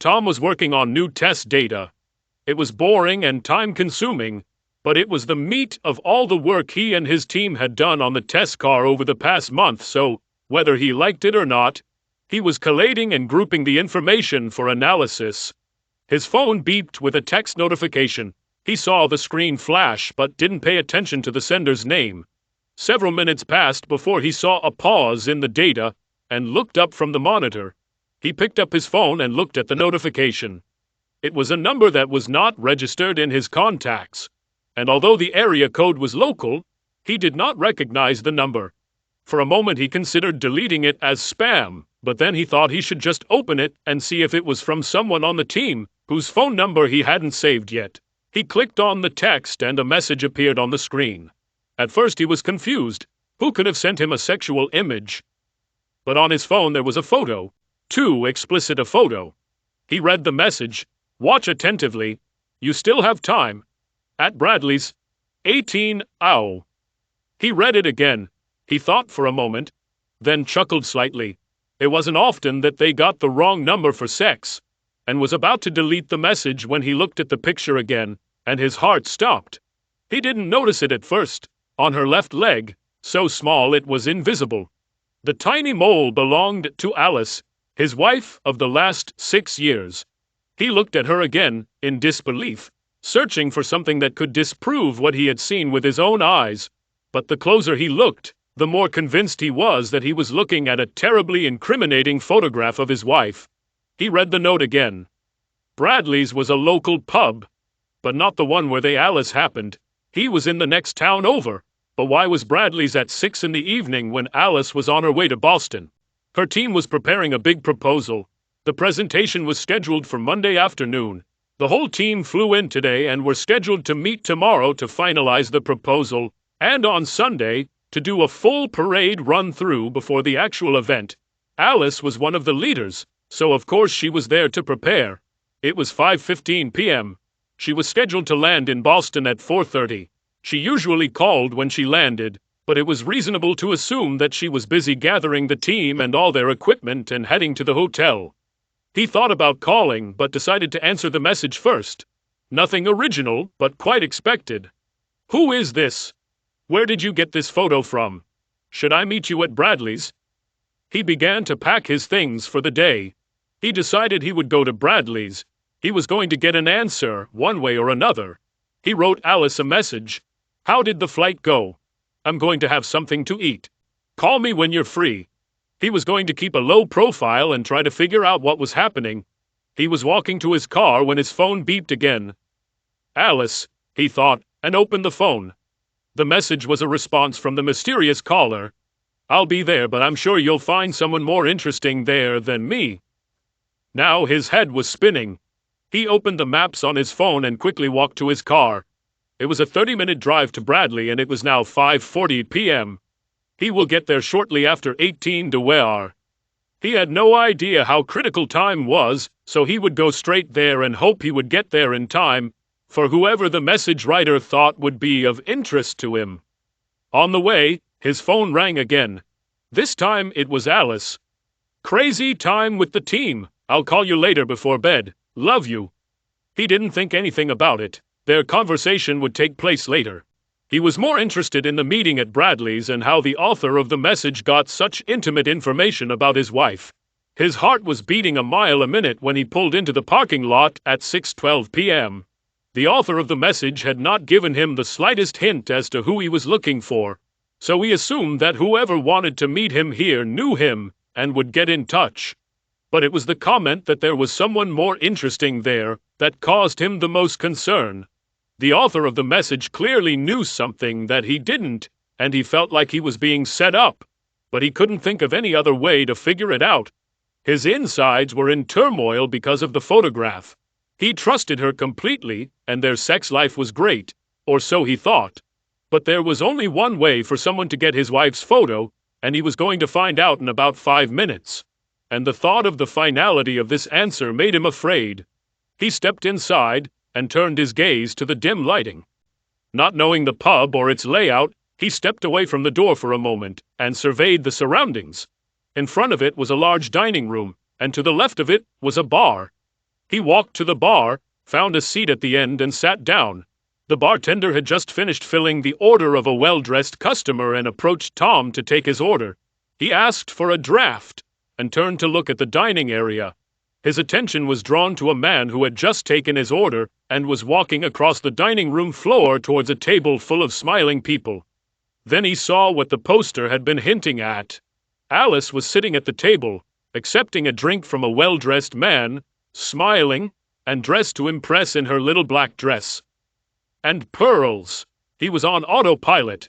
Tom was working on new test data. It was boring and time-consuming, but it was the meat of all the work he and his team had done on the test car over the past month, so, whether he liked it or not, he was collating and grouping the information for analysis. His phone beeped with a text notification. He saw the screen flash but didn't pay attention to the sender's name. Several minutes passed before he saw a pause in the data and looked up from the monitor. He picked up his phone and looked at the notification. It was a number that was not registered in his contacts, and although the area code was local, he did not recognize the number. For a moment he considered deleting it as spam, but then he thought he should just open it and see if it was from someone on the team whose phone number he hadn't saved yet. He clicked on the text and a message appeared on the screen. At first he was confused. Who could have sent him a sexual image? But on his phone there was a photo. Too explicit a photo. He read the message. Watch attentively. You still have time. At Bradley's. 18 ow. He read it again. He thought for a moment, then chuckled slightly. It wasn't often that they got the wrong number for sex, and was about to delete the message when he looked at the picture again, and his heart stopped. He didn't notice it at first. On her left leg, so small it was invisible. The tiny mole belonged to Alice, his wife of the last 6 years. He looked at her again, in disbelief, searching for something that could disprove what he had seen with his own eyes. But the closer he looked, the more convinced he was that he was looking at a terribly incriminating photograph of his wife. He read the note again. Bradley's was a local pub, but not the one where Alice happened. He was in the next town over. But why was Bradley's at 6 in the evening when Alice was on her way to Boston? Her team was preparing a big proposal. The presentation was scheduled for Monday afternoon. The whole team flew in today and were scheduled to meet tomorrow to finalize the proposal, and on Sunday, to do a full parade run-through before the actual event. Alice was one of the leaders, so of course she was there to prepare. It was 5:15 p.m. She was scheduled to land in Boston at 4:30. She usually called when she landed, but it was reasonable to assume that she was busy gathering the team and all their equipment and heading to the hotel. He thought about calling, but decided to answer the message first. Nothing original, but quite expected. Who is this? Where did you get this photo from? Should I meet you at Bradley's? He began to pack his things for the day. He decided he would go to Bradley's. He was going to get an answer, one way or another. He wrote Alice a message. How did the flight go? I'm going to have something to eat. Call me when you're free. He was going to keep a low profile and try to figure out what was happening. He was walking to his car when his phone beeped again. Alice, he thought, and opened the phone. The message was a response from the mysterious caller. I'll be there, but I'm sure you'll find someone more interesting there than me. Now his head was spinning. He opened the maps on his phone and quickly walked to his car. It was a 30-minute drive to Bradley, and it was now 5:40 p.m. He will get there shortly after 18 to where. He had no idea how critical time was, so he would go straight there and hope he would get there in time for whoever the message writer thought would be of interest to him. On the way, his phone rang again. This time it was Alice. Crazy time with the team. I'll call you later before bed. Love you. He didn't think anything about it. Their conversation would take place later. He was more interested in the meeting at Bradley's and how the author of the message got such intimate information about his wife. His heart was beating a mile a minute when he pulled into the parking lot at 6:12 p.m. The author of the message had not given him the slightest hint as to who he was looking for, so he assumed that whoever wanted to meet him here knew him and would get in touch. But it was the comment that there was someone more interesting there that caused him the most concern. The author of the message clearly knew something that he didn't, and he felt like he was being set up, but he couldn't think of any other way to figure it out. His insides were in turmoil because of the photograph. He trusted her completely, and their sex life was great, or so he thought. But there was only one way for someone to get his wife's photo, and he was going to find out in about 5 minutes. And the thought of the finality of this answer made him afraid. He stepped inside and turned his gaze to the dim lighting. Not knowing the pub or its layout, he stepped away from the door for a moment and surveyed the surroundings. In front of it was a large dining room, and to the left of it was a bar. He walked to the bar, found a seat at the end, and sat down. The bartender had just finished filling the order of a well-dressed customer and approached Tom to take his order. He asked for a draft and turned to look at the dining area. His attention was drawn to a man who had just taken his order and was walking across the dining room floor towards a table full of smiling people. Then he saw what the poster had been hinting at. Alice was sitting at the table, accepting a drink from a well-dressed man, smiling, and dressed to impress in her little black dress. And pearls! He was on autopilot.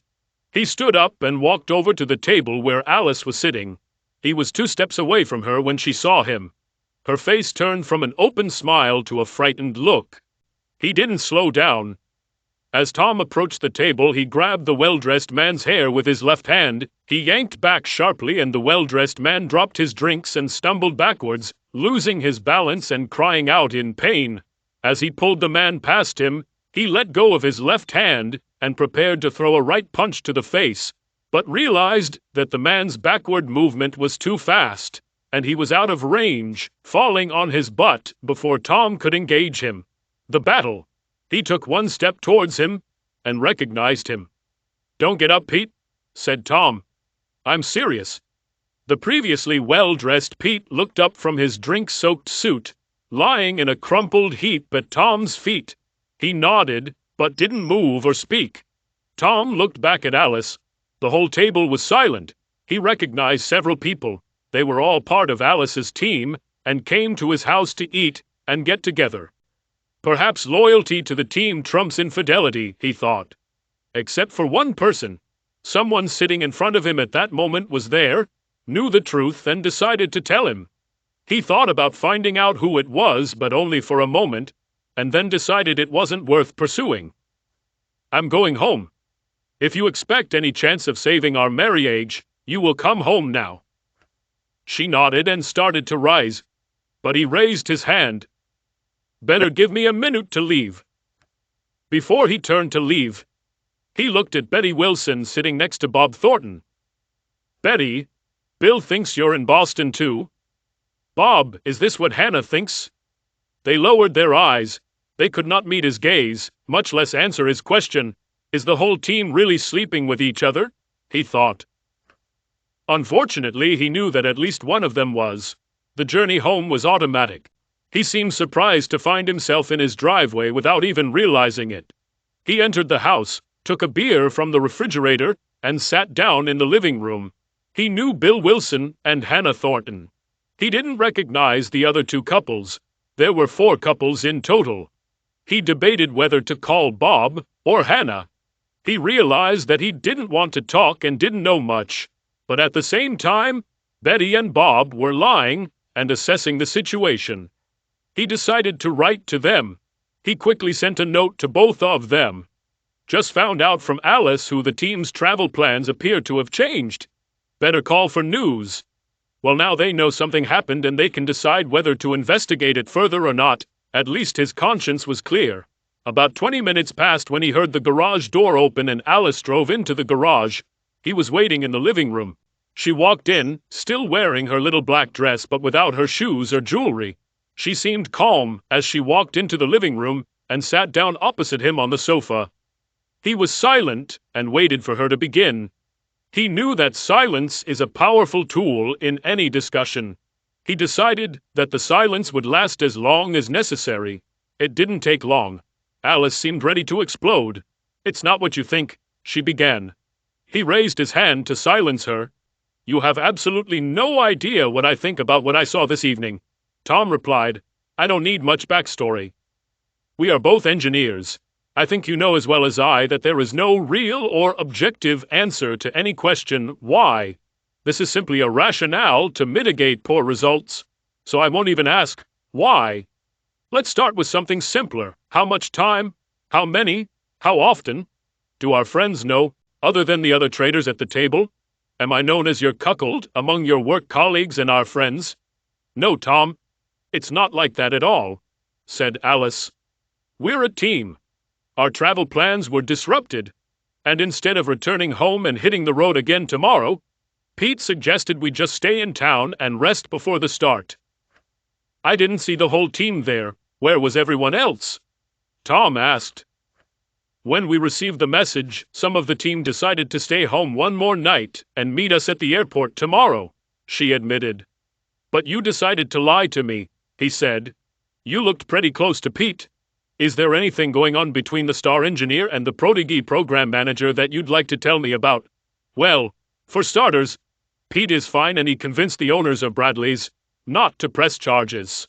He stood up and walked over to the table where Alice was sitting. He was 2 steps away from her when she saw him. Her face turned from an open smile to a frightened look. He didn't slow down. As Tom approached the table, he grabbed the well-dressed man's hair with his left hand. He yanked back sharply, and the well-dressed man dropped his drinks and stumbled backwards, losing his balance and crying out in pain. As he pulled the man past him, he let go of his left hand and prepared to throw a right punch to the face, but realized that the man's backward movement was too fast, and he was out of range, falling on his butt before Tom could engage him. The battle. He took 1 step towards him and recognized him. "Don't get up, Pete," said Tom. "I'm serious." The previously well-dressed Pete looked up from his drink-soaked suit, lying in a crumpled heap at Tom's feet. He nodded, but didn't move or speak. Tom looked back at Alice. The whole table was silent. He recognized several people. They were all part of Alice's team and came to his house to eat and get together. Perhaps loyalty to the team trumps infidelity, he thought. Except for one person. Someone sitting in front of him at that moment was there, knew the truth, and decided to tell him. He thought about finding out who it was, but only for a moment, and then decided it wasn't worth pursuing. "I'm going home. If you expect any chance of saving our marriage, you will come home now." She nodded and started to rise, but he raised his hand. "Better give me a minute to leave." Before he turned to leave, he looked at Betty Wilson sitting next to Bob Thornton. "Betty, Bill thinks you're in Boston too." "Bob, is this what Hannah thinks?" They lowered their eyes. They could not meet his gaze, much less answer his question. Is the whole team really sleeping with each other? He thought. Unfortunately, he knew that at least one of them was. The journey home was automatic. He seemed surprised to find himself in his driveway without even realizing it. He entered the house, took a beer from the refrigerator, and sat down in the living room. He knew Bill Wilson and Hannah Thornton. He didn't recognize the other 2 couples. There were 4 couples in total. He debated whether to call Bob or Hannah. He realized that he didn't want to talk and didn't know much, but at the same time, Betty and Bob were lying and assessing the situation. He decided to write to them. He quickly sent a note to both of them. "Just found out from Alice who the team's travel plans appear to have changed. Better call for news." Well, now they know something happened and they can decide whether to investigate it further or not. At least his conscience was clear. About 20 minutes passed when he heard the garage door open and Alice drove into the garage. He was waiting in the living room. She walked in, still wearing her little black dress but without her shoes or jewelry. She seemed calm as she walked into the living room and sat down opposite him on the sofa. He was silent and waited for her to begin. He knew that silence is a powerful tool in any discussion. He decided that the silence would last as long as necessary. It didn't take long. Alice seemed ready to explode. "It's not what you think," she began. He raised his hand to silence her. "You have absolutely no idea what I think about what I saw this evening." Tom replied, "I don't need much backstory. We are both engineers. I think you know as well as I that there is no real or objective answer to any question why. This is simply a rationale to mitigate poor results. So I won't even ask why. Let's start with something simpler. How much time? How many? How often? Do our friends know, other than the other traders at the table? Am I known as your cuckold among your work colleagues and our friends?" "No, Tom. It's not like that at all," said Alice. "We're a team. Our travel plans were disrupted, and instead of returning home and hitting the road again tomorrow, Pete suggested we just stay in town and rest before the start." I didn't see the whole team there. Where was everyone else? Tom asked. When we received the message, some of the team decided to stay home one more night and meet us at the airport tomorrow, she admitted. But you decided to lie to me, he said. You looked pretty close to Pete. Is there anything going on between the star engineer and the prodigy program manager that you'd like to tell me about? Well, for starters, Pete is fine and he convinced the owners of Bradley's not to press charges,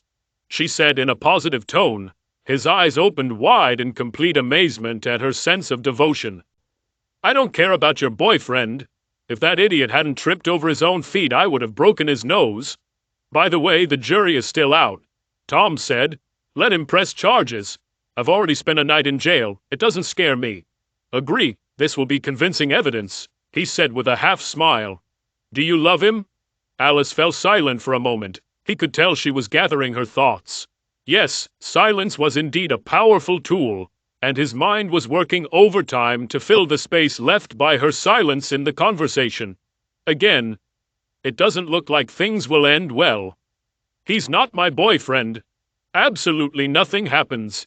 she said in a positive tone. His eyes opened wide in complete amazement at her sense of devotion. I don't care about your boyfriend. If that idiot hadn't tripped over his own feet, I would have broken his nose. By the way, the jury is still out, Tom said. Let him press charges. I've already spent a night in jail. It doesn't scare me. Agree, this will be convincing evidence, he said with a half smile. Do you love him? Alice fell silent for a moment. He could tell she was gathering her thoughts. Yes, silence was indeed a powerful tool, and his mind was working overtime to fill the space left by her silence in the conversation. Again, it doesn't look like things will end well. He's not my boyfriend. Absolutely nothing happens.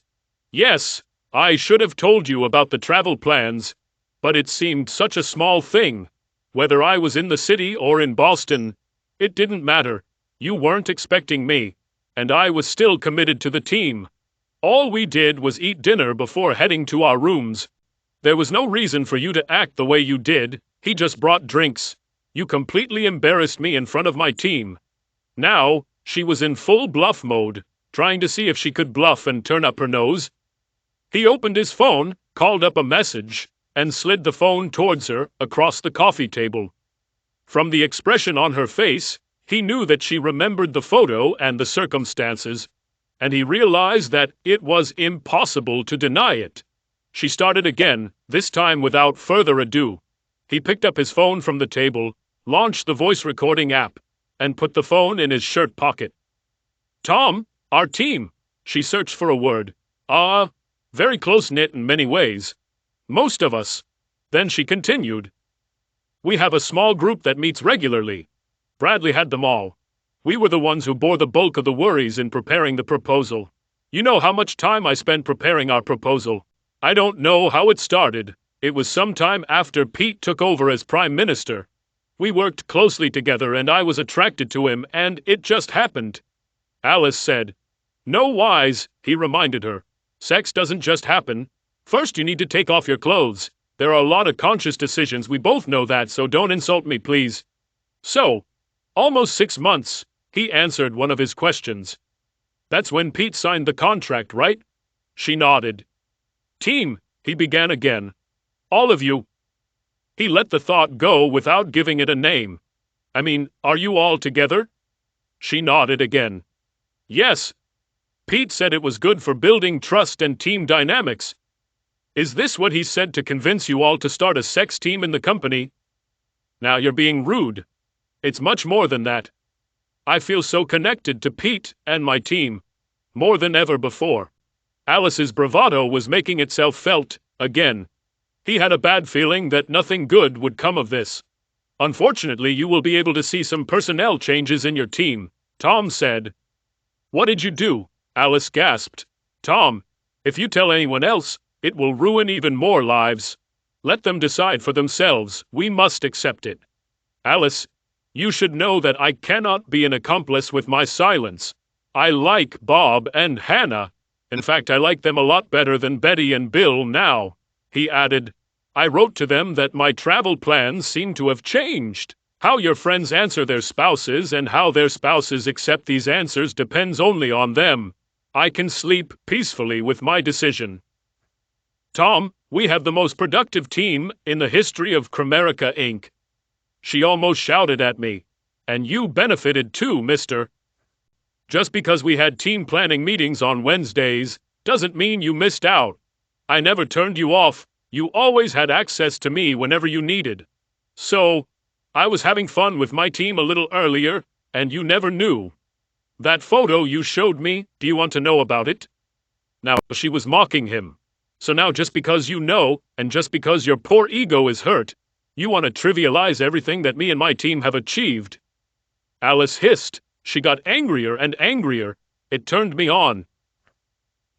Yes, I should have told you about the travel plans, but it seemed such a small thing. Whether I was in the city or in Boston, it didn't matter. You weren't expecting me, and I was still committed to the team. All we did was eat dinner before heading to our rooms. There was no reason for you to act the way you did. He just brought drinks. You completely embarrassed me in front of my team. Now, she was in full bluff mode, trying to see if she could bluff and turn up her nose. He opened his phone, called up a message, and slid the phone towards her across the coffee table. From the expression on her face, he knew that she remembered the photo and the circumstances, and he realized that it was impossible to deny it. She started again, this time without further ado. He picked up his phone from the table, launched the voice recording app, and put the phone in his shirt pocket. Tom, our team. She searched for a word. Very close-knit in many ways. Most of us. Then she continued. We have a small group that meets regularly. Bradley had them all. We were the ones who bore the bulk of the worries in preparing the proposal. You know how much time I spent preparing our proposal. I don't know how it started. It was sometime after Pete took over as Prime Minister. We worked closely together and I was attracted to him, and it just happened. Alice said. No whys, he reminded her. Sex doesn't just happen. First you need to take off your clothes. There are a lot of conscious decisions, we both know that, so don't insult me, please. So, almost 6 months, he answered one of his questions. That's when Pete signed the contract, right? She nodded. Team, he began again. All of you. He let the thought go without giving it a name. I mean, are you all together? She nodded again. Yes. Pete said it was good for building trust and team dynamics. Is this what he said to convince you all to start a sex team in the company? Now you're being rude. It's much more than that. I feel so connected to Pete and my team. More than ever before. Alice's bravado was making itself felt, again. He had a bad feeling that nothing good would come of this. Unfortunately, you will be able to see some personnel changes in your team, Tom said. What did you do? Alice gasped. Tom, if you tell anyone else, it will ruin even more lives. Let them decide for themselves. We must accept it. Alice, you should know that I cannot be an accomplice with my silence. I like Bob and Hannah. In fact, I like them a lot better than Betty and Bill now. He added, I wrote to them that my travel plans seem to have changed. How your friends answer their spouses and how their spouses accept these answers depends only on them. I can sleep peacefully with my decision. Tom, we have the most productive team in the history of Cramerica Inc. She almost shouted at me. And you benefited too, mister. Just because we had team planning meetings on Wednesdays doesn't mean you missed out. I never turned you off. You always had access to me whenever you needed. So, I was having fun with my team a little earlier, and you never knew. That photo you showed me, do you want to know about it? Now, she was mocking him. So now just because you know, and just because your poor ego is hurt, you want to trivialize everything that me and my team have achieved. Alice hissed. She got angrier and angrier. It turned me on.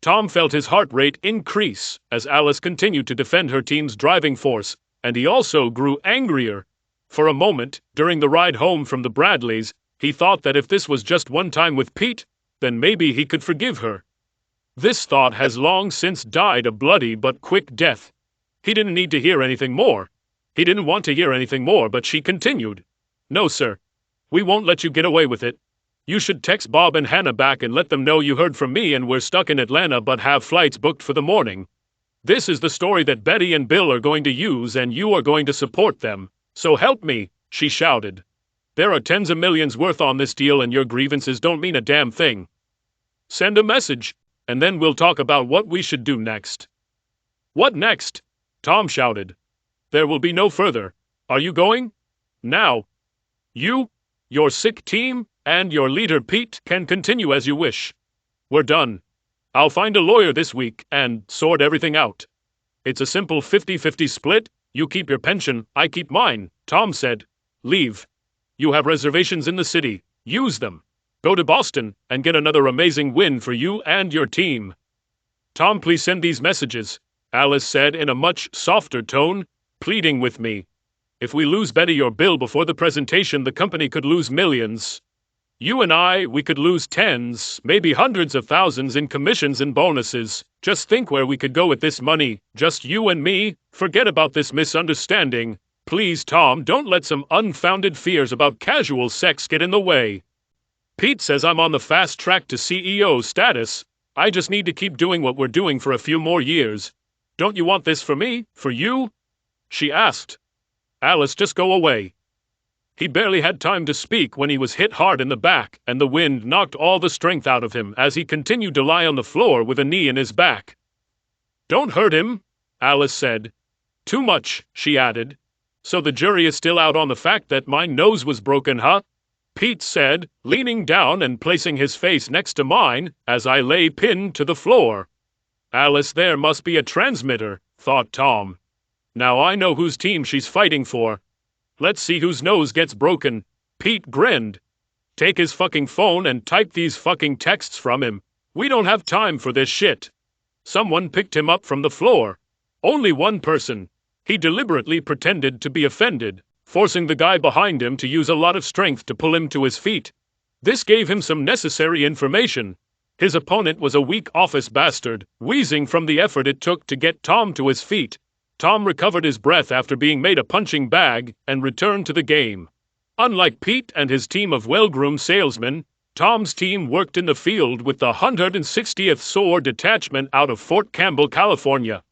Tom felt his heart rate increase as Alice continued to defend her team's driving force, and he also grew angrier. For a moment, during the ride home from the Bradleys, he thought that if this was just one time with Pete, then maybe he could forgive her. This thought has long since died a bloody but quick death. He didn't need to hear anything more. He didn't want to hear anything more, but she continued. "No, sir. We won't let you get away with it. You should text Bob and Hannah back and let them know you heard from me and we're stuck in Atlanta but have flights booked for the morning. This is the story that Betty and Bill are going to use and you are going to support them. So help me," she shouted. "There are tens of millions worth on this deal and your grievances don't mean a damn thing. Send a message, and then we'll talk about what we should do next." "What next?" Tom shouted. "There will be no further. Are you going? Now. You, your sick team, and your leader Pete can continue as you wish. We're done. I'll find a lawyer this week and sort everything out. It's a simple 50-50 split. You keep your pension, I keep mine," Tom said. "Leave. You have reservations in the city. Use them. Go to Boston and get another amazing win for you and your team." "Tom, please send these messages," Alice said in a much softer tone, pleading with me. "If we lose Betty or Bill before the presentation, the company could lose millions. You and we could lose tens, maybe hundreds of thousands in commissions and bonuses. Just think where we could go with this money, just you and me. Forget about this misunderstanding. Please, Tom, don't let some unfounded fears about casual sex get in the way. Pete says I'm on the fast track to CEO status. I just need to keep doing what we're doing for a few more years. Don't you want this for me, for you?" she asked. "Alice, just go away." He barely had time to speak when he was hit hard in the back, and the wind knocked all the strength out of him as he continued to lie on the floor with a knee in his back. "Don't hurt him," Alice said. "Too much," she added. "So the jury is still out on the fact that my nose was broken, huh?" Pete said, leaning down and placing his face next to mine as I lay pinned to the floor. "Alice, there must be a transmitter," thought Tom. "Now I know whose team she's fighting for. Let's see whose nose gets broken." Pete grinned. "Take his fucking phone and type these fucking texts from him. We don't have time for this shit." Someone picked him up from the floor. Only one person. He deliberately pretended to be offended, forcing the guy behind him to use a lot of strength to pull him to his feet. This gave him some necessary information. His opponent was a weak office bastard, wheezing from the effort it took to get Tom to his feet. Tom recovered his breath after being made a punching bag and returned to the game. Unlike Pete and his team of well-groomed salesmen, Tom's team worked in the field with the 160th SOAR Detachment out of Fort Campbell, California.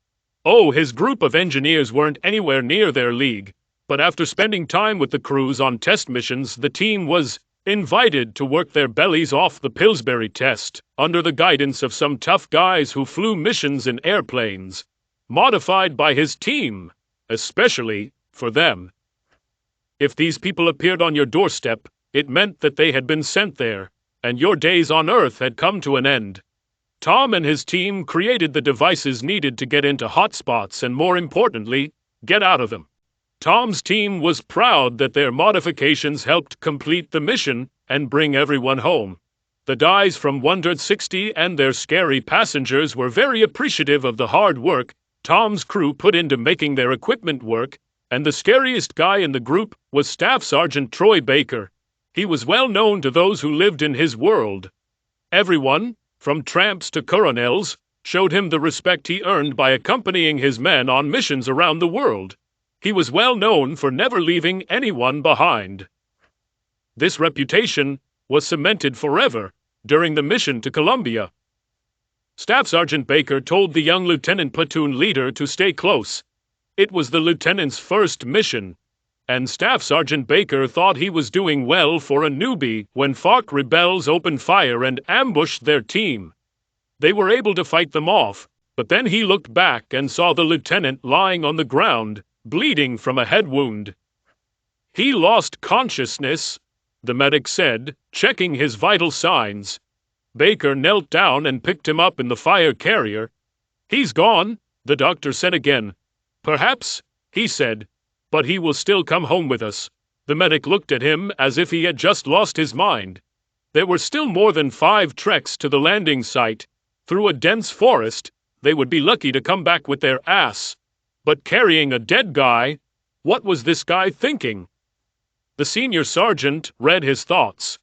Oh, his group of engineers weren't anywhere near their league, but after spending time with the crews on test missions, the team was invited to work their bellies off the Pillsbury test, under the guidance of some tough guys who flew missions in airplanes, modified by his team, especially for them. If these people appeared on your doorstep, it meant that they had been sent there, and your days on Earth had come to an end. Tom and his team created the devices needed to get into hotspots and, more importantly, get out of them. Tom's team was proud that their modifications helped complete the mission and bring everyone home. The guys from 160 and their scary passengers were very appreciative of the hard work Tom's crew put into making their equipment work, and the scariest guy in the group was Staff Sergeant Troy Baker. He was well known to those who lived in his world. Everyone, from tramps to colonels, showed him the respect he earned by accompanying his men on missions around the world. He was well known for never leaving anyone behind. This reputation was cemented forever during the mission to Colombia. Staff Sergeant Baker told the young lieutenant platoon leader to stay close. It was the lieutenant's first mission, and Staff Sergeant Baker thought he was doing well for a newbie when FARC rebels opened fire and ambushed their team. They were able to fight them off, but then he looked back and saw the lieutenant lying on the ground, bleeding from a head wound. "He lost consciousness," the medic said, checking his vital signs. Baker knelt down and picked him up in the fire carrier. "He's gone," the doctor said again. "Perhaps," he said, "but he will still come home with us." The medic looked at him as if he had just lost his mind. There were still more than 5 treks to the landing site. Through a dense forest, they would be lucky to come back with their ass. But carrying a dead guy, what was this guy thinking? The senior sergeant read his thoughts.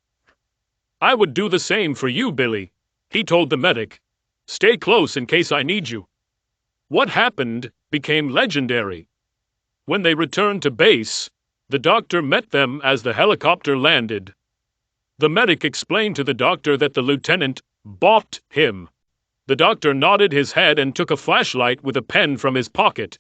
"I would do the same for you, Billy," he told the medic. "Stay close in case I need you." What happened became legendary. When they returned to base, the doctor met them as the helicopter landed. The medic explained to the doctor that the lieutenant bought him. The doctor nodded his head and took a flashlight with a pen from his pocket.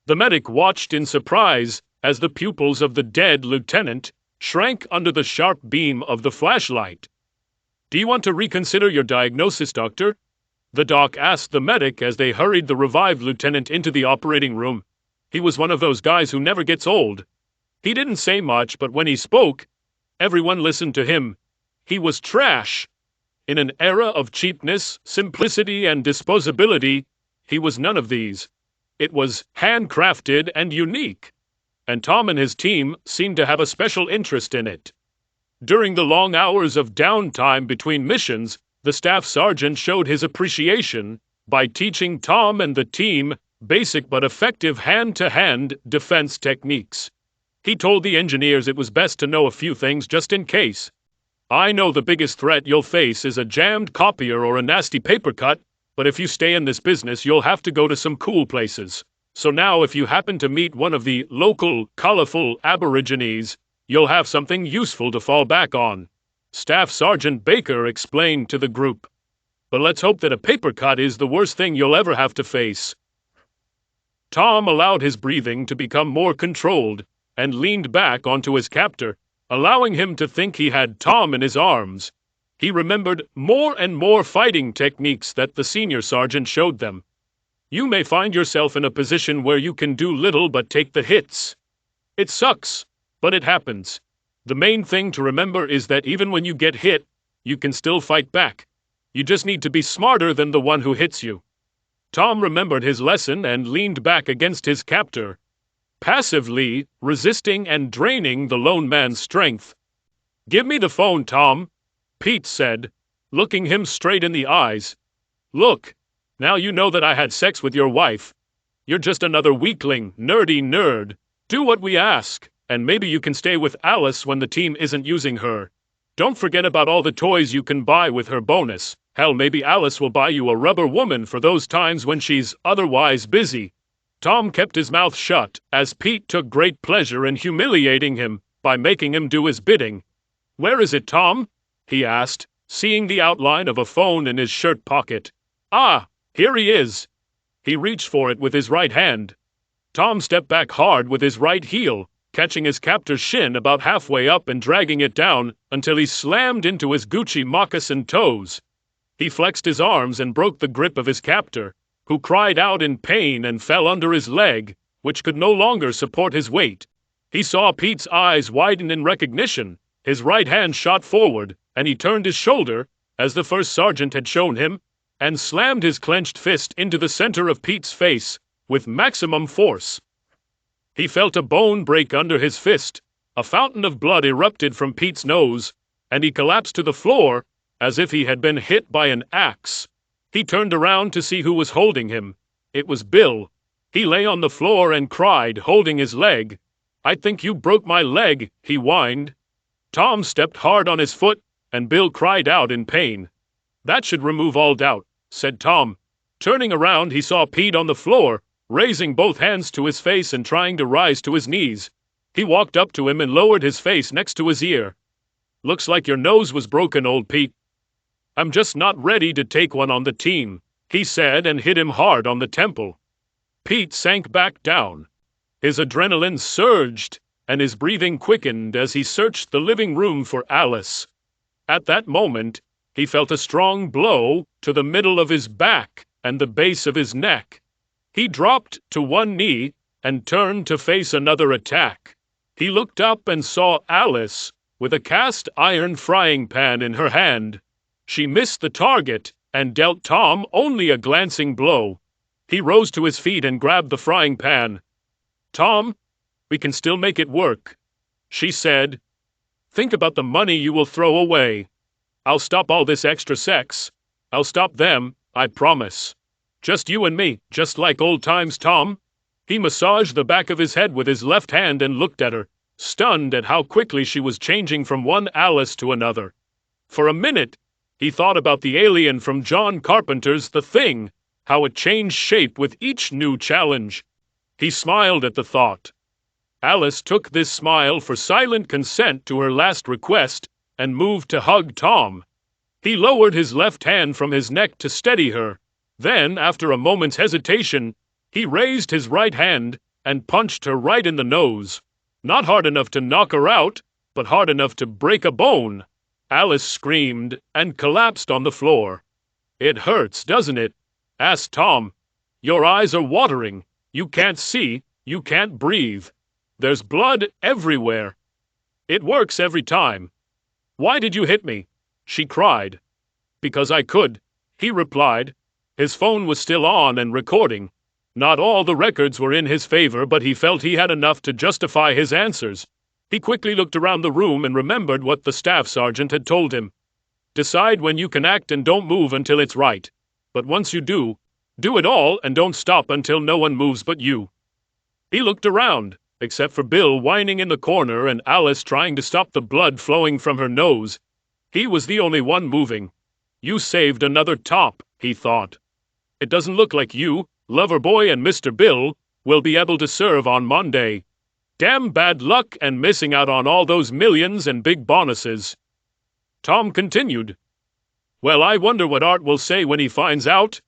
The medic watched in surprise as the pupils of the dead lieutenant shrank under the sharp beam of the flashlight. "Do you want to reconsider your diagnosis, doctor?" the doc asked the medic as they hurried the revived lieutenant into the operating room. He was one of those guys who never gets old. He didn't say much, but when he spoke, everyone listened to him. He was trash. In an era of cheapness, simplicity, and disposability, he was none of these. It was handcrafted and unique, and Tom and his team seemed to have a special interest in it. During the long hours of downtime between missions, the staff sergeant showed his appreciation by teaching Tom and the team basic but effective hand-to-hand defense techniques. He told the engineers it was best to know a few things just in case. "I know the biggest threat you'll face is a jammed copier or a nasty paper cut, but if you stay in this business, you'll have to go to some cool places. So now if you happen to meet one of the local, colorful aborigines, you'll have something useful to fall back on," Staff Sergeant Baker explained to the group. "But let's hope that a paper cut is the worst thing you'll ever have to face." Tom allowed his breathing to become more controlled and leaned back onto his captor, allowing him to think he had Tom in his arms. He remembered more and more fighting techniques that the senior sergeant showed them. You may find yourself in a position where you can do little but take the hits. It sucks, but it happens. The main thing to remember is that even when you get hit, you can still fight back. You just need to be smarter than the one who hits you. Tom remembered his lesson and leaned back against his captor, passively resisting and draining the lone man's strength. "Give me the phone, Tom," Pete said, looking him straight in the eyes. "Look, now you know that I had sex with your wife. You're just another weakling, nerdy nerd. Do what we ask, and maybe you can stay with Alice when the team isn't using her. Don't forget about all the toys you can buy with her bonus. Hell, maybe Alice will buy you a rubber woman for those times when she's otherwise busy." Tom kept his mouth shut, as Pete took great pleasure in humiliating him by making him do his bidding. "Where is it, Tom?" he asked, seeing the outline of a phone in his shirt pocket. "Ah, here he is." He reached for it with his right hand. Tom stepped back hard with his right heel, catching his captor's shin about halfway up and dragging it down until he slammed into his Gucci moccasin toes. He flexed his arms and broke the grip of his captor, who cried out in pain and fell under his leg, which could no longer support his weight. He saw Pete's eyes widen in recognition. His right hand shot forward, and he turned his shoulder, as the first sergeant had shown him, and slammed his clenched fist into the center of Pete's face with maximum force. He felt a bone break under his fist. A fountain of blood erupted from Pete's nose, and he collapsed to the floor as if he had been hit by an axe. He turned around to see who was holding him. It was Bill. He lay on the floor and cried, holding his leg. "I think you broke my leg," he whined. Tom stepped hard on his foot, and Bill cried out in pain. "That should remove all doubt," said Tom. Turning around, he saw Pete on the floor, raising both hands to his face and trying to rise to his knees. He walked up to him and lowered his face next to his ear. "Looks like your nose was broken, old Pete." "I'm just not ready to take one on the team," he said and hit him hard on the temple. Pete sank back down. His adrenaline surged, and his breathing quickened as he searched the living room for Alice. At that moment, he felt a strong blow to the middle of his back and the base of his neck. He dropped to one knee and turned to face another attack. He looked up and saw Alice with a cast iron frying pan in her hand. She missed the target and dealt Tom only a glancing blow. He rose to his feet and grabbed the frying pan. "Tom, we can still make it work," she said. "Think about the money you will throw away." I'll stop all this extra sex. I'll stop them, I promise. Just you and me, just like old times, Tom." He massaged the back of his head with his left hand and looked at her, stunned at how quickly she was changing from one Alice to another. For a minute, he thought about the alien from John Carpenter's The Thing, how it changed shape with each new challenge. He smiled at the thought. Alice took this smile for silent consent to her last request and moved to hug Tom. He lowered his left hand from his neck to steady her. Then, after a moment's hesitation, he raised his right hand and punched her right in the nose. Not hard enough to knock her out, but hard enough to break a bone. Alice screamed and collapsed on the floor. "It hurts, doesn't it?" asked Tom. "Your eyes are watering. You can't see, you can't breathe. There's blood everywhere." "It works every time." "Why did you hit me?" she cried. "Because I could," he replied. His phone was still on and recording. Not all the records were in his favor, but he felt he had enough to justify his answers. He quickly looked around the room and remembered what the staff sergeant had told him. "Decide when you can act and don't move until it's right. But once you do it all and don't stop until no one moves but you." He looked around, except for Bill whining in the corner and Alice trying to stop the blood flowing from her nose. He was the only one moving. "You saved another top," he thought. "It doesn't look like you, Loverboy and Mr. Bill, will be able to serve on Monday. Damn bad luck and missing out on all those millions and big bonuses." Tom continued. "Well, I wonder what Art will say when he finds out."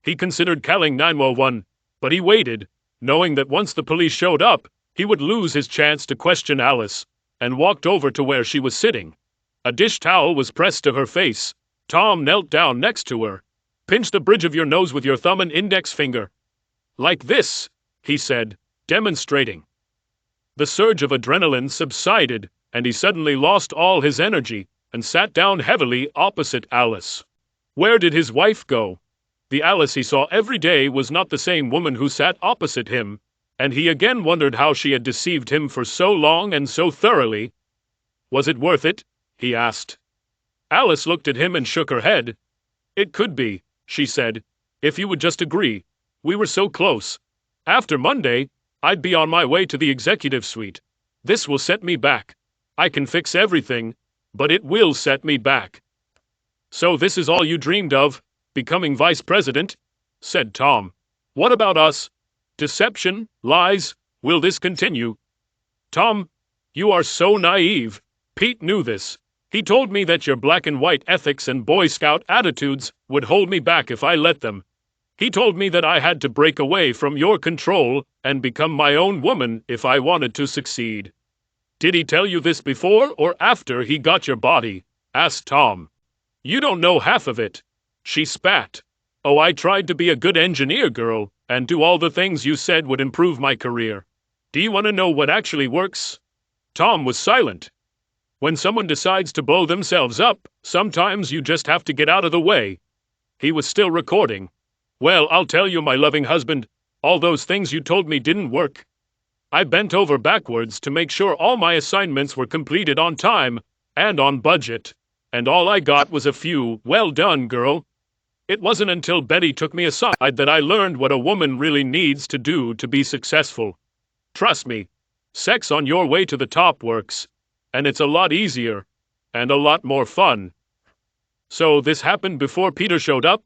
He considered calling 911, but he waited, knowing that once the police showed up, he would lose his chance to question Alice, and walked over to where she was sitting. A dish towel was pressed to her face. Tom knelt down next to her. "Pinch the bridge of your nose with your thumb and index finger." "Like this," he said, demonstrating. The surge of adrenaline subsided, and he suddenly lost all his energy and sat down heavily opposite Alice. Where did his wife go? The Alice he saw every day was not the same woman who sat opposite him, and he again wondered how she had deceived him for so long and so thoroughly. "Was it worth it?" he asked. Alice looked at him and shook her head. "It could be," she said, "if you would just agree. We were so close. After Monday, I'd be on my way to the executive suite. This will set me back. I can fix everything, but it will set me back." "So this is all you dreamed of, becoming vice president?" said Tom. "What about us? Deception, lies, will this continue?" "Tom, you are so naive. Pete knew this. He told me that your black and white ethics and Boy Scout attitudes would hold me back if I let them. He told me that I had to break away from your control and become my own woman if I wanted to succeed." "Did he tell you this before or after he got your body?" asked Tom. "You don't know half of it." She spat. "Oh, I tried to be a good engineer, girl, and do all the things you said would improve my career. Do you want to know what actually works?" Tom was silent. "When someone decides to blow themselves up, sometimes you just have to get out of the way." He was still recording. "Well, I'll tell you, my loving husband, all those things you told me didn't work. I bent over backwards to make sure all my assignments were completed on time and on budget, and all I got was a few, 'Well done, girl.' It wasn't until Betty took me aside that I learned what a woman really needs to do to be successful. Trust me, sex on your way to the top works, and it's a lot easier, and a lot more fun." "So this happened before Peter showed up?"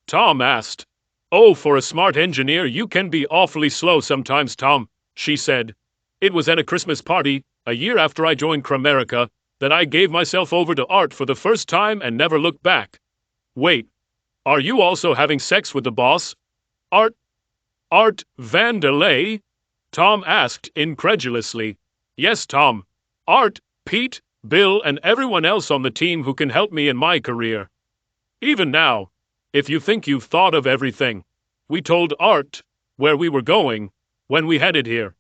Tom asked. "Oh, for a smart engineer you can be awfully slow sometimes, Tom," she said. "It was at a Christmas party, a year after I joined Cramerica, that I gave myself over to Art for the first time and never looked back." "Wait, are you also having sex with the boss? Art Vanderlei?" Tom asked incredulously. "Yes, Tom. Art, Pete, Bill, and everyone else on the team who can help me in my career. Even now, if you think you've thought of everything, we told Art where we were going when we headed here.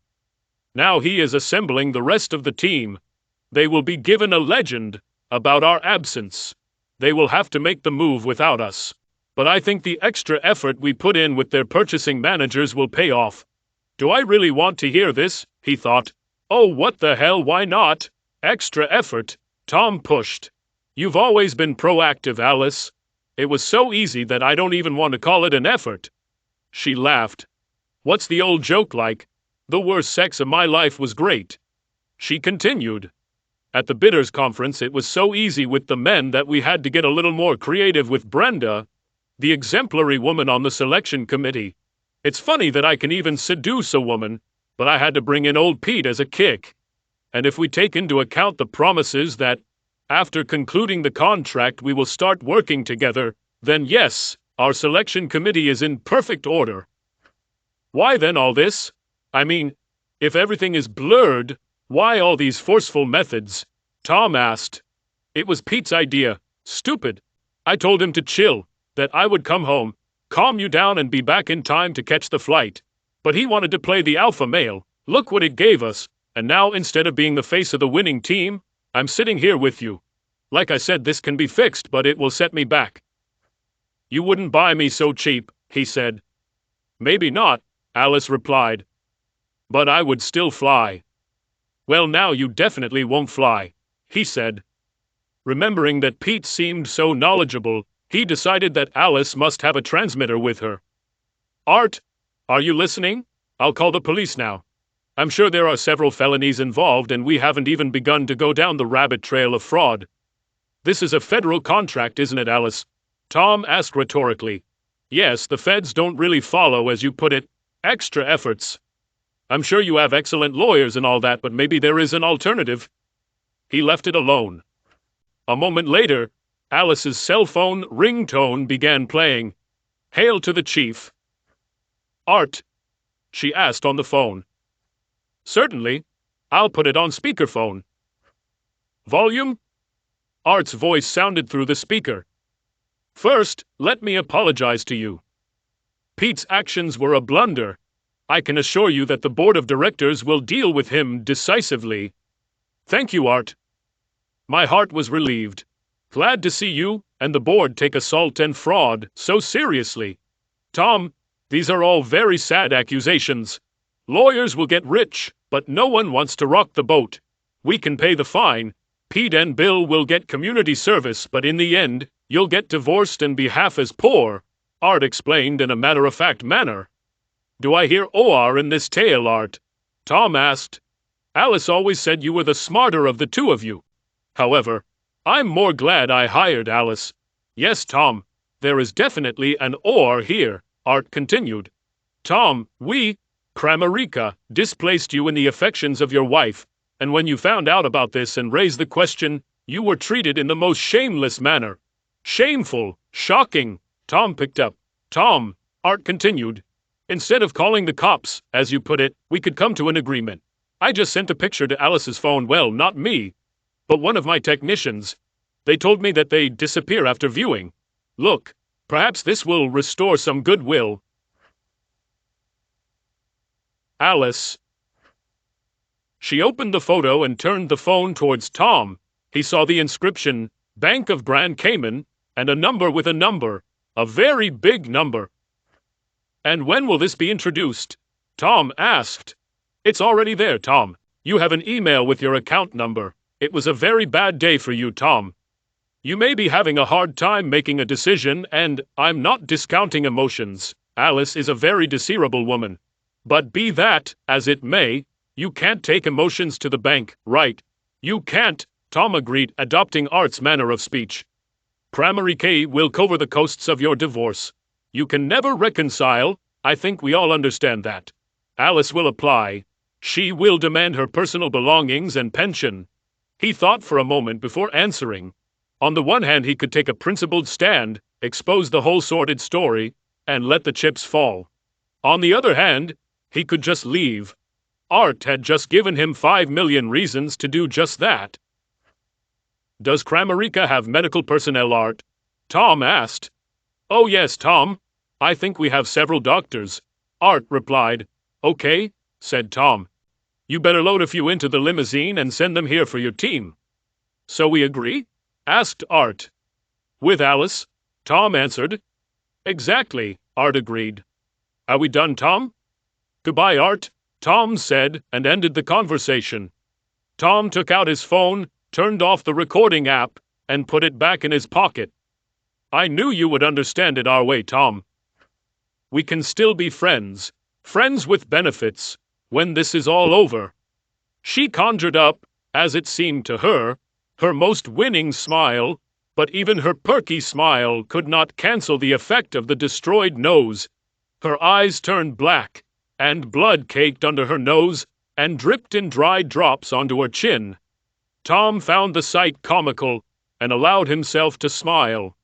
Now he is assembling the rest of the team. They will be given a legend about our absence. They will have to make the move without us. But I think the extra effort we put in with their purchasing managers will pay off." "Do I really want to hear this?" he thought. "Oh, what the hell, why not? Extra effort." Tom pushed. You've always been proactive, Alice. It was so easy that I don't even want to call it an effort. She laughed. What's the old joke like? The worst sex of my life was great. She continued. At the bidders conference, it was so easy with the men that we had to get a little more creative with Brenda, the exemplary woman on the selection committee. It's funny that I can even seduce a woman, but I had to bring in old Pete as a kick. And if we take into account the promises that, after concluding the contract, we will start working together, then yes, our selection committee is in perfect order. Why then all this? I mean, if everything is blurred, why all these forceful methods? Tom asked. It was Pete's idea. Stupid. I told him to chill, that I would come home, calm you down and be back in time to catch the flight. But he wanted to play the alpha male. Look what it gave us. And now, instead of being the face of the winning team, I'm sitting here with you. Like I said, this can be fixed, but it will set me back. You wouldn't buy me so cheap, he said. Maybe not, Alice replied. But I would still fly. Well, now you definitely won't fly, he said. Remembering that Pete seemed so knowledgeable, he decided that Alice must have a transmitter with her. Art, are you listening? I'll call the police now. I'm sure there are several felonies involved, and we haven't even begun to go down the rabbit trail of fraud. This is a federal contract, isn't it, Alice? Tom asked rhetorically. Yes, the feds don't really follow, as you put it, extra efforts. I'm sure you have excellent lawyers and all that, but maybe there is an alternative. He left it alone. A moment later, Alice's cell phone ringtone began playing. Hail to the chief. Art, she asked on the phone. Certainly. I'll put it on speakerphone. Volume? Art's voice sounded through the speaker. First, let me apologize to you. Pete's actions were a blunder. I can assure you that the board of directors will deal with him decisively. Thank you, Art. My heart was relieved. Glad to see you and the board take assault and fraud so seriously. Tom, these are all very sad accusations. Lawyers will get rich, but no one wants to rock the boat. We can pay the fine. Pete and Bill will get community service, but in the end, you'll get divorced and be half as poor, Art explained in a matter-of-fact manner. Do I hear OR in this tale, Art? Tom asked. Alice always said you were the smarter of the two of you. However, I'm more glad I hired Alice. Yes, Tom, there is definitely an OR here, Art continued. Tom, we, Kramarica, displaced you in the affections of your wife, and when you found out about this and raised the question, you were treated in the most shameless manner. Shameful, shocking, Tom picked up. Tom, Art continued. Instead of calling the cops, as you put it, we could come to an agreement. I just sent a picture to Alice's phone, well, not me, but one of my technicians. They told me that they disappear after viewing. Look, perhaps this will restore some goodwill. Alice. She opened the photo and turned the phone towards Tom. He saw the inscription, Bank of Grand Cayman, and a number with a number, a very big number. And when will this be introduced? Tom asked. It's already there, Tom. You have an email with your account number. It was a very bad day for you, Tom. You may be having a hard time making a decision, and I'm not discounting emotions. Alice is a very desirable woman. But be that as it may, you can't take emotions to the bank, right? You can't, Tom agreed, adopting Art's manner of speech. Kramarica will cover the costs of your divorce. You can never reconcile, I think we all understand that. Alice will apply. She will demand her personal belongings and pension. He thought for a moment before answering. On the one hand, he could take a principled stand, expose the whole sordid story, and let the chips fall. On the other hand, he could just leave. Art had just given him 5 million reasons to do just that. Does Kramarica have medical personnel, Art? Tom asked. Oh yes, Tom. I think we have several doctors. Art replied. Okay, said Tom. You better load a few into the limousine and send them here for your team. So we agree? Asked Art. With Alice? Tom answered. Exactly, Art agreed. Are we done, Tom? Goodbye, Art, Tom said, and ended the conversation. Tom took out his phone, turned off the recording app, and put it back in his pocket. I knew you would understand it our way, Tom. We can still be friends, friends with benefits, when this is all over. She conjured up, as it seemed to her most winning smile, but even her perky smile could not cancel the effect of the destroyed nose. Her eyes turned black, and blood caked under her nose and dripped in dry drops onto her chin. Tom found the sight comical and allowed himself to smile.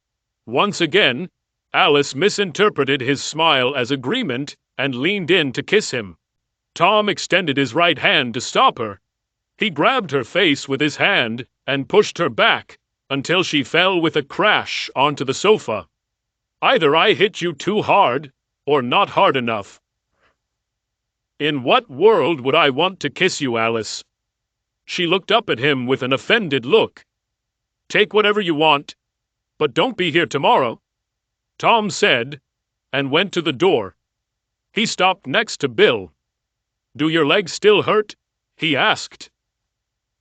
Once again, Alice misinterpreted his smile as agreement and leaned in to kiss him. Tom extended his right hand to stop her. He grabbed her face with his hand and pushed her back until she fell with a crash onto the sofa. Either I hit you too hard, or not hard enough. In what world would I want to kiss you, Alice? She looked up at him with an offended look. Take whatever you want, but don't be here tomorrow, Tom said, and went to the door. He stopped next to Bill. Do your legs still hurt? He asked.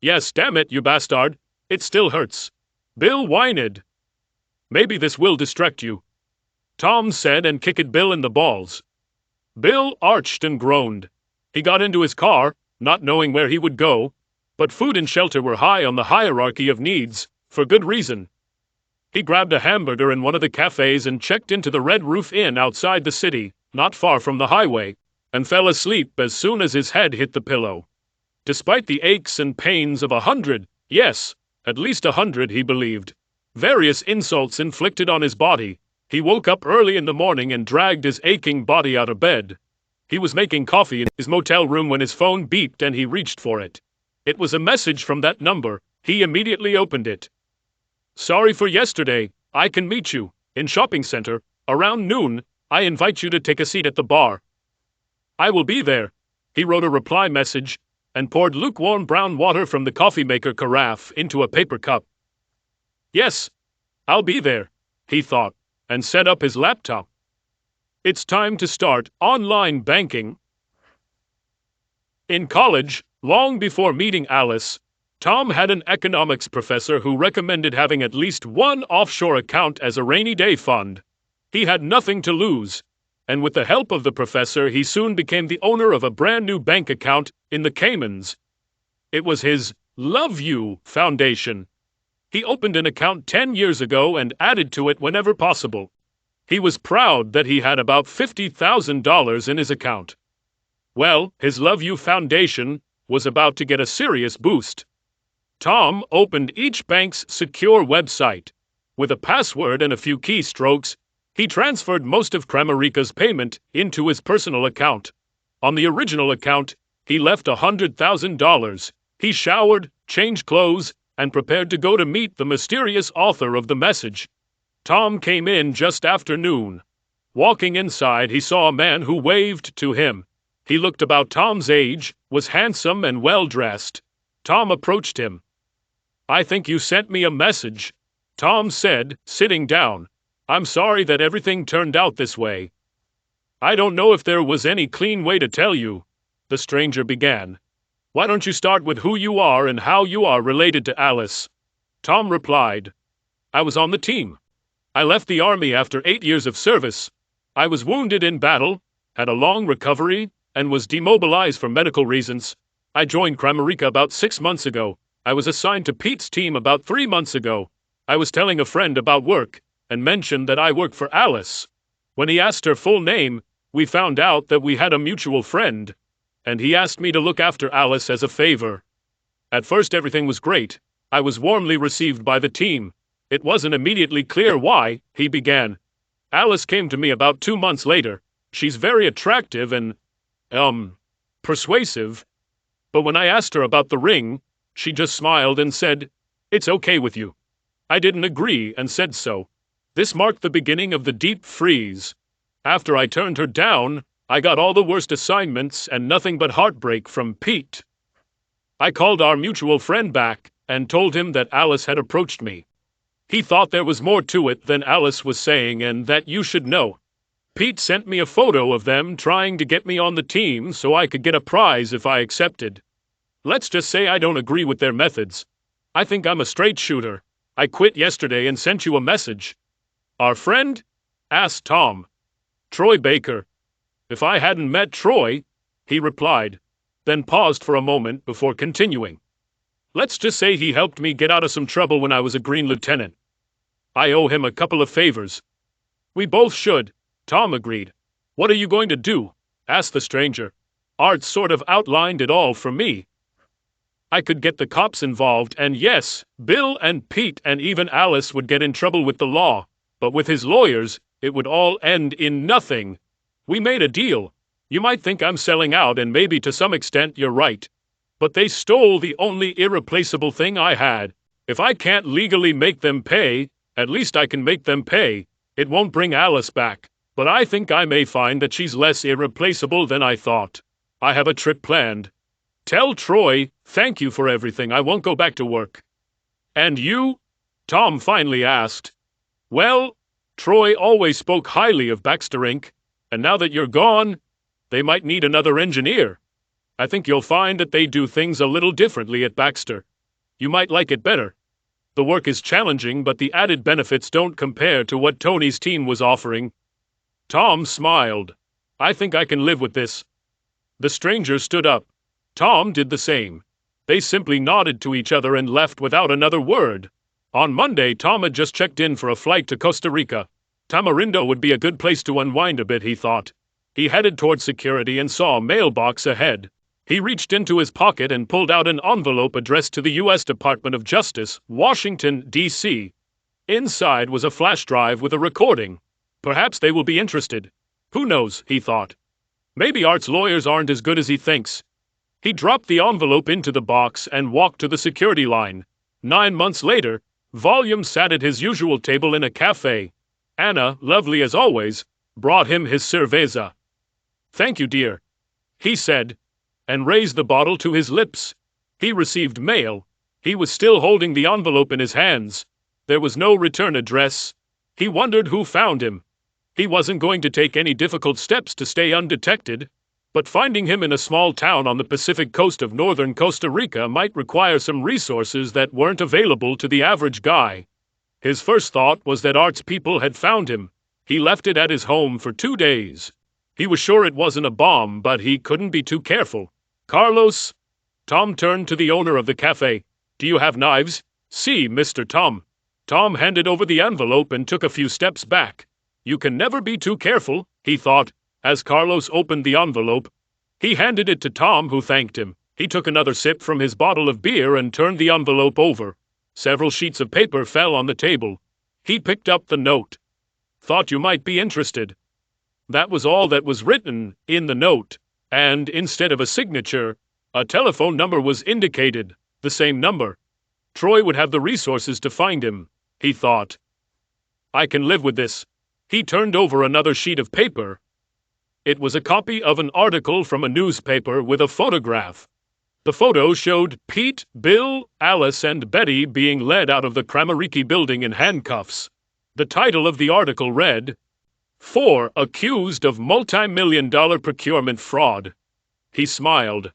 Yes, damn it, you bastard. It still hurts. Bill whined. Maybe this will distract you, Tom said and kicked Bill in the balls. Bill arched and groaned. He got into his car, not knowing where he would go, but food and shelter were high on the hierarchy of needs, for good reason. He grabbed a hamburger in one of the cafes and checked into the Red Roof Inn outside the city, not far from the highway, and fell asleep as soon as his head hit the pillow. Despite the aches and pains of 100, yes, at least 100 he believed, various insults inflicted on his body, he woke up early in the morning and dragged his aching body out of bed. He was making coffee in his motel room when his phone beeped and he reached for it. It was a message from that number. He immediately opened it. Sorry for yesterday. I can meet you in shopping center around noon. I invite you to take a seat at the bar. I will be there. He wrote a reply message and poured lukewarm brown water from the coffee maker carafe into a paper cup. Yes, I'll be there, he thought, and set up his laptop. It's time to start online banking. In college, long before meeting Alice, Tom had an economics professor who recommended having at least one offshore account as a rainy day fund. He had nothing to lose, and with the help of the professor, he soon became the owner of a brand new bank account in the Caymans. It was his Love You Foundation. He opened an account 10 years ago and added to it whenever possible. He was proud that he had about $50,000 in his account. Well, his Love You Foundation was about to get a serious boost. Tom opened each bank's secure website. With a password and a few keystrokes, he transferred most of Kramarica's payment into his personal account. On the original account, he left $100,000. He showered, changed clothes, and prepared to go to meet the mysterious author of the message. Tom came in just after noon. Walking inside, he saw a man who waved to him. He looked about Tom's age, was handsome and well-dressed. Tom approached him. I think you sent me a message, Tom said, sitting down. I'm sorry that everything turned out this way. I don't know if there was any clean way to tell you, the stranger began. Why don't you start with who you are and how you are related to Alice? Tom replied. I was on the team. I left the army after 8 years of service. I was wounded in battle, had a long recovery, and was demobilized for medical reasons. I joined Kramarica about 6 months ago. I was assigned to Pete's team about 3 months ago. I was telling a friend about work and mentioned that I worked for Alice. When he asked her full name, we found out that we had a mutual friend, and he asked me to look after Alice as a favor. At first everything was great. I was warmly received by the team. It wasn't immediately clear why, he began. Alice came to me about 2 months later. She's very attractive and, persuasive. But when I asked her about the ring, she just smiled and said, It's okay with you. I didn't agree and said so. This marked the beginning of the deep freeze. After I turned her down, I got all the worst assignments and nothing but heartbreak from Pete. I called our mutual friend back and told him that Alice had approached me. He thought there was more to it than Alice was saying and that you should know. Pete sent me a photo of them trying to get me on the team so I could get a prize if I accepted. Let's just say I don't agree with their methods. I think I'm a straight shooter. I quit yesterday and sent you a message." "Our friend?" asked Tom. "Troy Baker." "If I hadn't met Troy," he replied, then paused for a moment before continuing. "Let's just say he helped me get out of some trouble when I was a green lieutenant. I owe him a couple of favors." "We both should," Tom agreed. "What are you going to do?" asked the stranger. "Art sort of outlined it all for me. I could get the cops involved, and yes, Bill and Pete and even Alice would get in trouble with the law, but with his lawyers, it would all end in nothing. We made a deal. You might think I'm selling out, and maybe to some extent you're right. But they stole the only irreplaceable thing I had. If I can't legally make them pay, at least I can make them pay. It won't bring Alice back, but I think I may find that she's less irreplaceable than I thought. I have a trip planned. Tell Troy, thank you for everything. I won't go back to work." "And you?" Tom finally asked. "Well, Troy always spoke highly of Baxter Inc., and now that you're gone, they might need another engineer. I think you'll find that they do things a little differently at Baxter. You might like it better. The work is challenging, but the added benefits don't compare to what Tony's team was offering." Tom smiled. "I think I can live with this." The stranger stood up. Tom did the same. They simply nodded to each other and left without another word. On Monday, Tom had just checked in for a flight to Costa Rica. Tamarindo would be a good place to unwind a bit, he thought. He headed toward security and saw a mailbox ahead. He reached into his pocket and pulled out an envelope addressed to the U.S. Department of Justice, Washington, D.C. Inside was a flash drive with a recording. Perhaps they will be interested. Who knows, he thought. Maybe Art's lawyers aren't as good as he thinks. He dropped the envelope into the box and walked to the security line. 9 months later, Volume sat at his usual table in a cafe. Anna, lovely as always, brought him his cerveza. "Thank you, dear," he said, and raised the bottle to his lips. He received mail. He was still holding the envelope in his hands. There was no return address. He wondered who found him. He wasn't going to take any difficult steps to stay undetected. But finding him in a small town on the Pacific coast of northern Costa Rica might require some resources that weren't available to the average guy. His first thought was that Art's people had found him. He left it at his home for 2 days. He was sure it wasn't a bomb, but he couldn't be too careful. "Carlos?" Tom turned to the owner of the cafe. "Do you have knives?" "Si, Mr. Tom." Tom handed over the envelope and took a few steps back. You can never be too careful, he thought, as Carlos opened the envelope. He handed it to Tom, who thanked him. He took another sip from his bottle of beer and turned the envelope over. Several sheets of paper fell on the table. He picked up the note. "Thought you might be interested." That was all that was written in the note, and instead of a signature, a telephone number was indicated, the same number. Troy would have the resources to find him, he thought. I can live with this. He turned over another sheet of paper. It was a copy of an article from a newspaper with a photograph. The photo showed Pete, Bill, Alice, and Betty being led out of the Kramariki building in handcuffs. The title of the article read, "4 accused of multi-million-dollar procurement fraud." He smiled.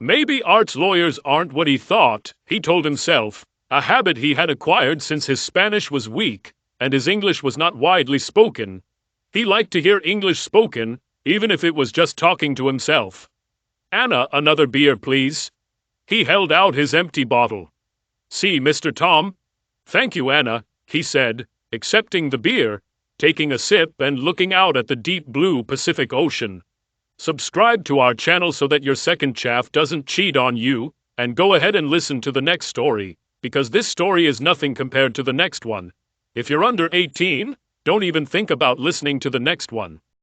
Maybe Art's lawyers aren't what he thought, he told himself, a habit he had acquired since his Spanish was weak and his English was not widely spoken. He liked to hear English spoken, even if it was just talking to himself. "Anna, another beer, please." He held out his empty bottle. "See, Mr. Tom." "Thank you, Anna," he said, accepting the beer, taking a sip and looking out at the deep blue Pacific Ocean. Subscribe to our channel so that your second chaff doesn't cheat on you, and go ahead and listen to the next story, because this story is nothing compared to the next one. If you're under 18, don't even think about listening to the next one.